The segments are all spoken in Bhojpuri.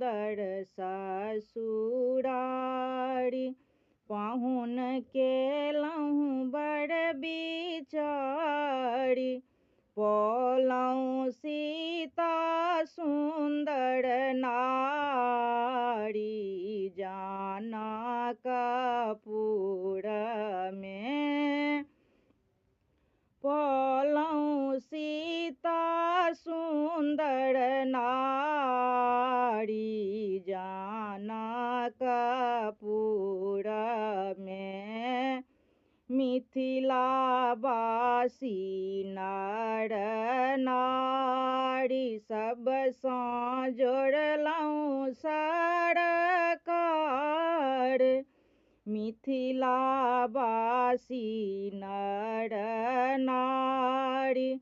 सुंदर ससुरारी। पाहुन केलहुँ बड़ बिचारी, पौलहुँ सीता सुंदर नारी। जनकपुर में पौलहुँ सीता सुंदर नारी। जनकपुर में मिथिलावासी नर नारी, सबसँ जोड़लहुँ सरकार। मिथिलावासी नर नारी,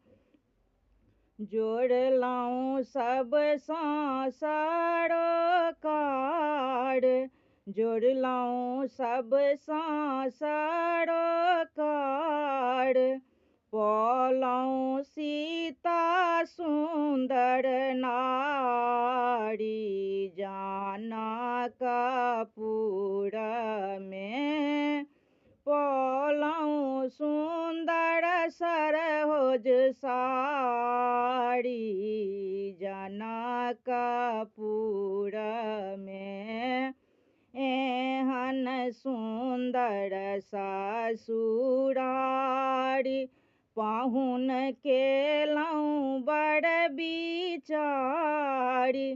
जोड़लहुँ सबसँ सरोकार। जोड़लहुँ सबसँ सरोकार, पौलहुँ सीता सुंदर नारी। जनकपुर में पौलहुँ सुंदर सरहोज सारी। जनकपुर में एहन सुंदर ससुरारी, पाहुन केलहुँ बड़ बिचारी।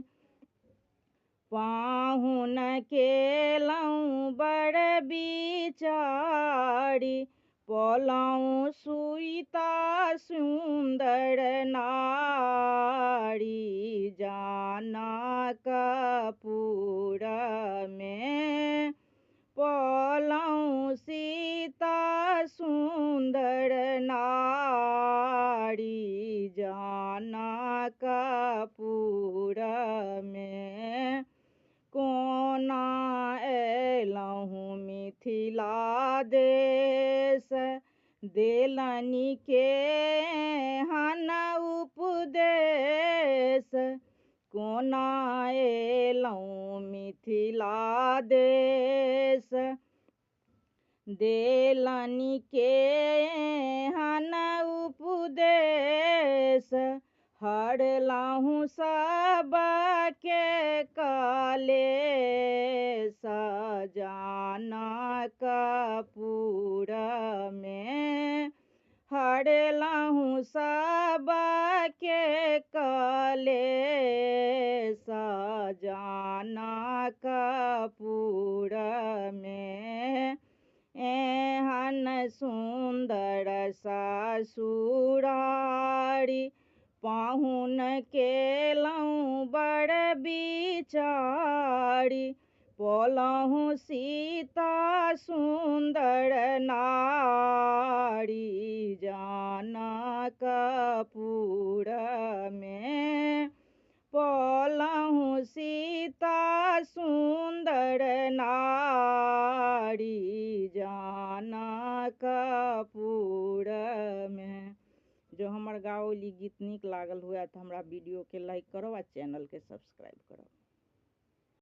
पाहुन केलहुँ बड़ बिचारी, पौलहुँ सीता सुंदर नारी। जनकपुर में पौलहुँ सीता सुंदर नारी। जनकपुर में कोना अयलहुँ मिथिला देश, देलनि केहन उपदेश। कोना अयलहुँ मिथिला देश, देलनि केहन उपदेश। हरलहुँ सबके कलेश। जनकपुर में हरलहुँ सबके कलेश। जनकपुर में एहन सुंदर ससुरारी, पाहुन केलहुँ बड़ बिचारी। पौलहुँ सीता सुंदर नारी। जनकपुर में पौलहुँ सीता सुंदर नारी। जनकपुर में। जो हमर गाओली गीत नीक लागल हुए तो हमरा वीडियो के लाइक करो आ चैनल के सब्सक्राइब करो।